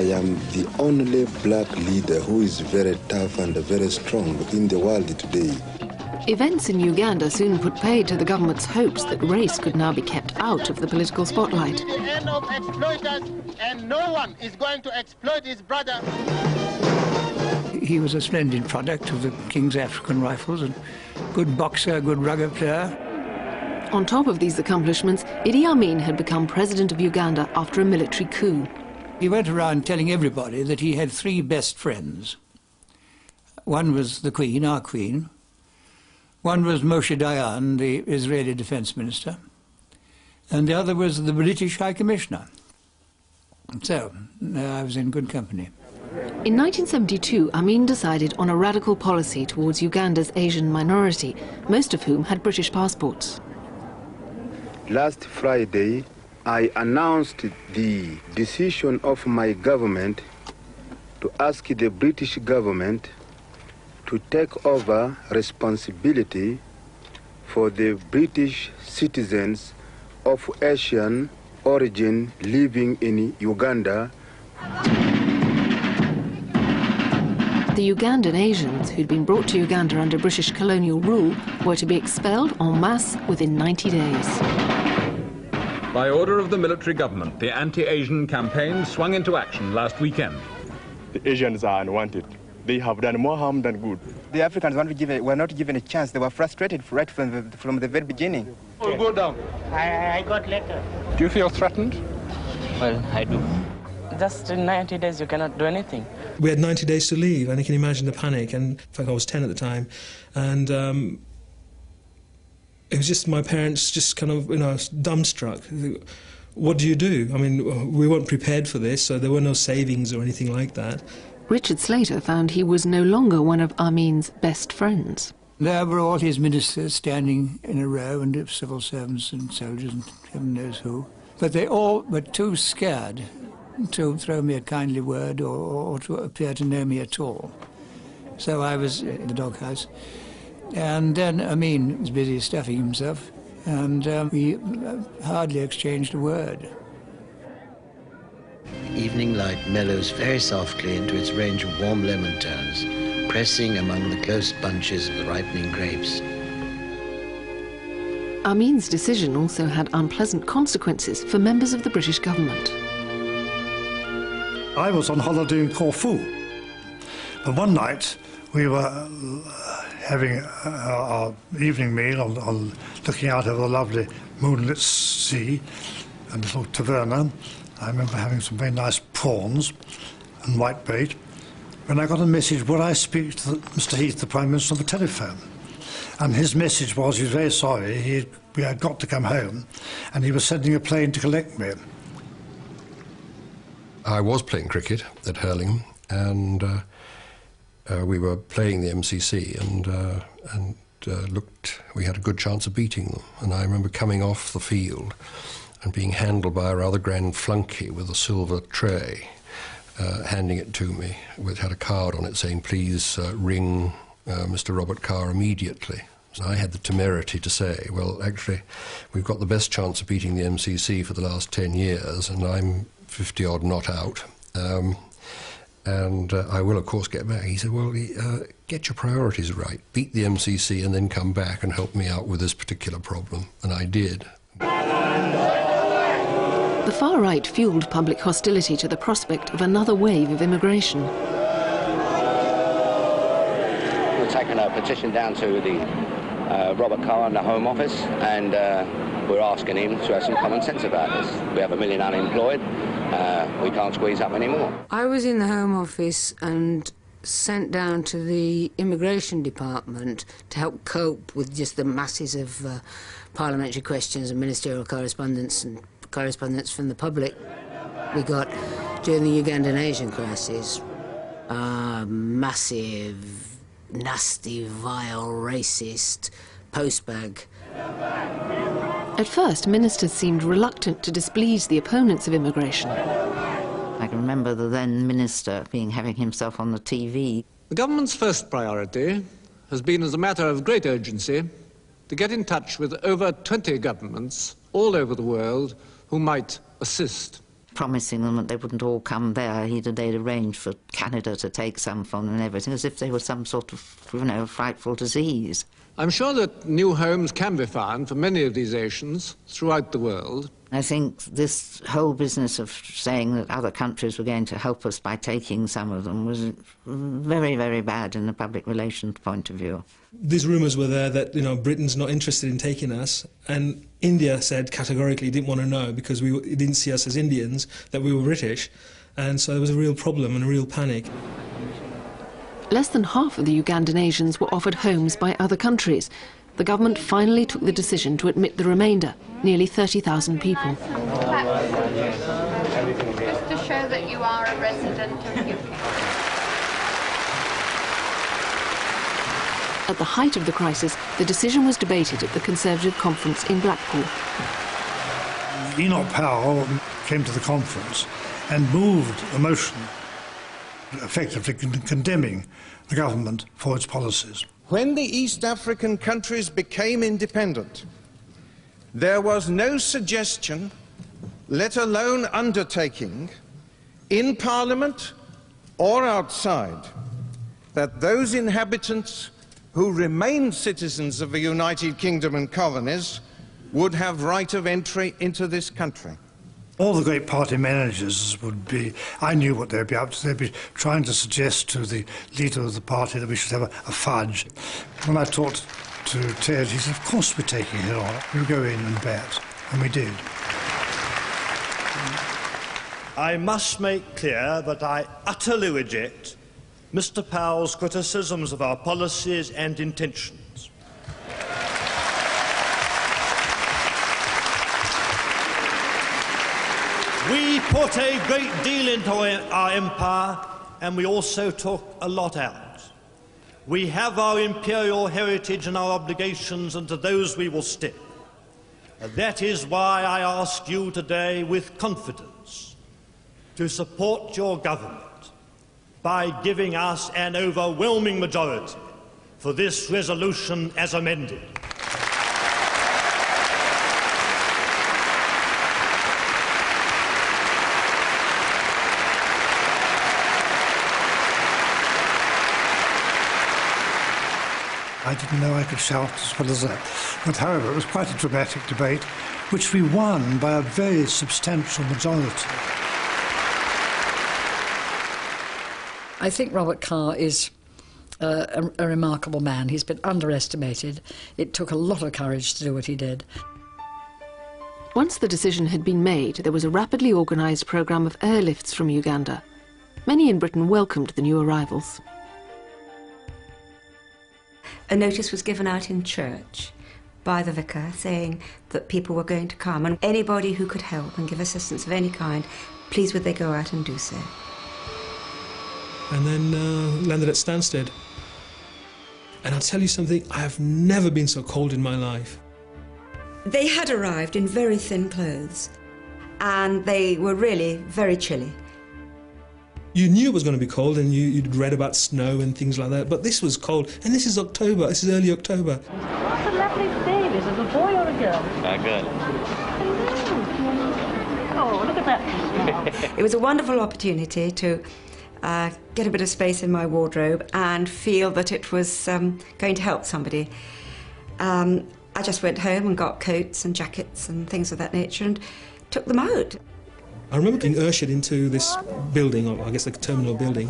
I am the only black leader who is very tough and very strong in the world today. Events in Uganda soon put paid to the government's hopes that race could now be kept out of the political spotlight. The end of exploiters, and no one is going to exploit his brother. He was a splendid product of the King's African Rifles, and good boxer, good rugby player. On top of these accomplishments, Idi Amin had become president of Uganda after a military coup. He went around telling everybody that he had three best friends. One was the Queen, our Queen. One was Moshe Dayan, the Israeli Defense Minister. And the other was the British High Commissioner. So, I was in good company. In 1972, Amin decided on a radical policy towards Uganda's Asian minority, most of whom had British passports. Last Friday, I announced the decision of my government to ask the British government to take over responsibility for the British citizens of Asian origin living in Uganda. The Ugandan Asians who'd been brought to Uganda under British colonial rule were to be expelled en masse within 90 days. By order of the military government, the anti-Asian campaign swung into action last weekend. The Asians are unwanted. They have done more harm than good. The Africans were not given a chance. They were frustrated right from the very beginning. Oh, go down. I got letter. Do you feel threatened? Well, I do. Just in 90 days you cannot do anything. We had 90 days to leave, and you can imagine the panic. And in fact, I was 10 at the time, and it was just my parents just kind of, dumbstruck. What do you do? I mean, we weren't prepared for this, so there were no savings or anything like that. Richard Slater found he was no longer one of Amin's best friends. There were all his ministers standing in a row, and civil servants and soldiers and heaven knows who. But they all were too scared to throw me a kindly word or to appear to know me at all. So I was in the doghouse. And then Amin was busy stuffing himself, and we hardly exchanged a word. Evening light mellows very softly into its range of warm lemon tones, pressing among the close bunches of the ripening grapes. Amin's decision also had unpleasant consequences for members of the British government. I was on holiday in Corfu, and one night we were having our evening meal on looking out over the lovely moonlit sea and a little taverna. I remember having some very nice prawns and whitebait, when I got a message, would I speak to Mr. Heath, the Prime Minister, on the telephone? And his message was he was very sorry, we had got to come home, and he was sending a plane to collect me. I was playing cricket at Hurlingham, and we were playing the MCC, and we had a good chance of beating them. And I remember coming off the field and being handled by a rather grand flunky with a silver tray, handing it to me. It had a card on it saying, please ring Mr. Robert Carr immediately. So I had the temerity to say, well, actually, we've got the best chance of beating the MCC for the last 10 years, and I'm 50-odd not out. And I will, of course, get back. He said, well, get your priorities right. Beat the MCC and then come back and help me out with this particular problem. And I did. The far right fueled public hostility to the prospect of another wave of immigration. We've taken a petition down to the Robert Carr in the Home Office, and we're asking him to have some common sense about this. We have 1 million unemployed. We can't squeeze up anymore. I was in the Home Office and sent down to the Immigration Department to help cope with just the masses of parliamentary questions and ministerial correspondence and correspondence from the public. We got, during the Ugandan Asian crisis, massive, nasty, vile, racist postbag. At first, ministers seemed reluctant to displease the opponents of immigration. I can remember the then minister having himself on the TV. The government's first priority has been, as a matter of great urgency, to get in touch with over 20 governments all over the world who might assist. promising them that they wouldn't all come there. They'd arranged for Canada to take some from them and everything, as if they were some sort of, you know, frightful disease. I'm sure that new homes can be found for many of these Asians throughout the world. I think this whole business of saying that other countries were going to help us by taking some of them was very, very bad in the public relations point of view. These rumours were there that, you know, Britain's not interested in taking us, and India said categorically it didn't want to know because it didn't see us as Indians, that we were British, and so there was a real problem and a real panic. Less than half of the Ugandan Asians were offered homes by other countries. The government finally took the decision to admit the remainder, nearly 30,000 people. Just to show that you are a resident of UK. At the height of the crisis, the decision was debated at the Conservative conference in Blackpool. Enoch Powell came to the conference and moved a motion effectively condemning the government for its policies. When the East African countries became independent, there was no suggestion, let alone undertaking, in Parliament or outside, that those inhabitants who remained citizens of the United Kingdom and colonies would have right of entry into this country. All the great party managers would be, I knew what they'd be up to, they'd be trying to suggest to the leader of the party that we should have a fudge. When I talked to Ted, he said, of course we're taking it on, we'll go in and bet, and we did. I must make clear that I utterly reject Mr. Powell's criticisms of our policies and intentions. We put a great deal into our empire, and we also took a lot out. We have our imperial heritage and our obligations, and to those we will stick. That is why I ask you today with confidence to support your government by giving us an overwhelming majority for this resolution as amended. I didn't know I could shout as well as that. But however, it was quite a dramatic debate, which we won by a very substantial majority. I think Robert Carr is a remarkable man. He's been underestimated. It took a lot of courage to do what he did. Once the decision had been made, there was a rapidly organised programme of airlifts from Uganda. Many in Britain welcomed the new arrivals. A notice was given out in church by the vicar saying that people were going to come, and anybody who could help and give assistance of any kind, please would they go out and do so. And then landed at Stansted. And I'll tell you something, I have never been so cold in my life. They had arrived in very thin clothes, and they were really very chilly. You knew it was going to be cold, and you'd read about snow and things like that, but this was cold, and this is October, this is early October. What a lovely baby, is it a boy or a girl? A girl. Oh, look at that. It was a wonderful opportunity to get a bit of space in my wardrobe and feel that it was going to help somebody. I just went home and got coats and jackets and things of that nature and took them out. I remember being ushered into this building, or I guess the terminal building,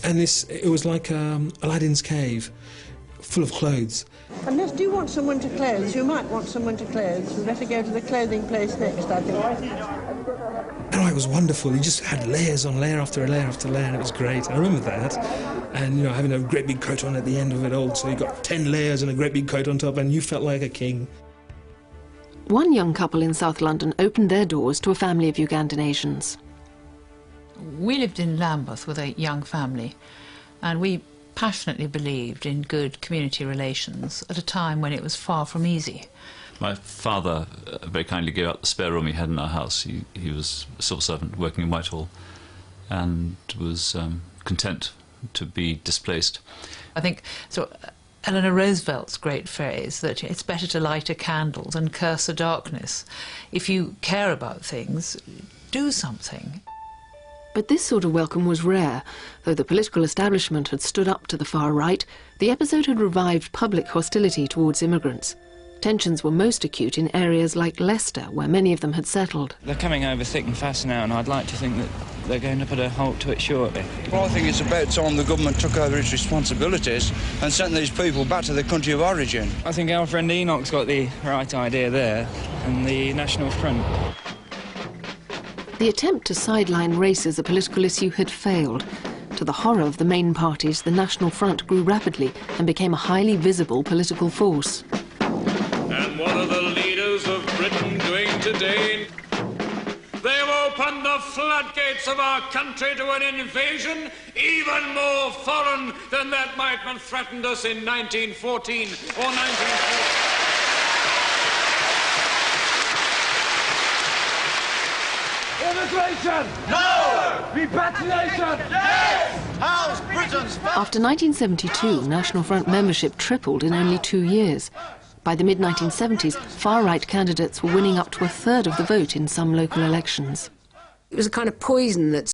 and it was like Aladdin's cave, full of clothes. Unless do you want someone to clothes, you might want someone to clothes. We better go to the clothing place next, I think. And it was wonderful. You just had layers on layer after layer after layer, and it was great. I remember that. And, you know, having a great big coat on at the end of it all, so you got 10 layers and a great big coat on top, and you felt like a king. One young couple in South London opened their doors to a family of Ugandan Asians. We lived in Lambeth with a young family, and we passionately believed in good community relations at a time when it was far from easy. My father very kindly gave up the spare room he had in our house. He was a civil servant working in Whitehall and was content to be displaced. I think so. Eleanor Roosevelt's great phrase that it's better to light a candle than curse a darkness. If you care about things, do something. But this sort of welcome was rare. Though the political establishment had stood up to the far right, the episode had revived public hostility towards immigrants. Tensions were most acute in areas like Leicester, where many of them had settled. They're coming over thick and fast now, and I'd like to think that they're going to put a halt to it shortly. Well, I think it's about time the government took over its responsibilities and sent these people back to their country of origin. I think our friend Enoch's got the right idea there, and the National Front. The attempt to sideline race as a political issue had failed. To the horror of the main parties, the National Front grew rapidly and became a highly visible political force. And what are the leaders of Britain doing today? They've opened the floodgates of our country to an invasion even more foreign than that might have threatened us in 1914 or 1940. Immigration! No! Repatriation! Yes! How's Britain's fate? After 1972, National Front membership tripled in only 2 years. By the mid-1970s, far-right candidates were winning up to a third of the vote in some local elections. It was a kind of poison that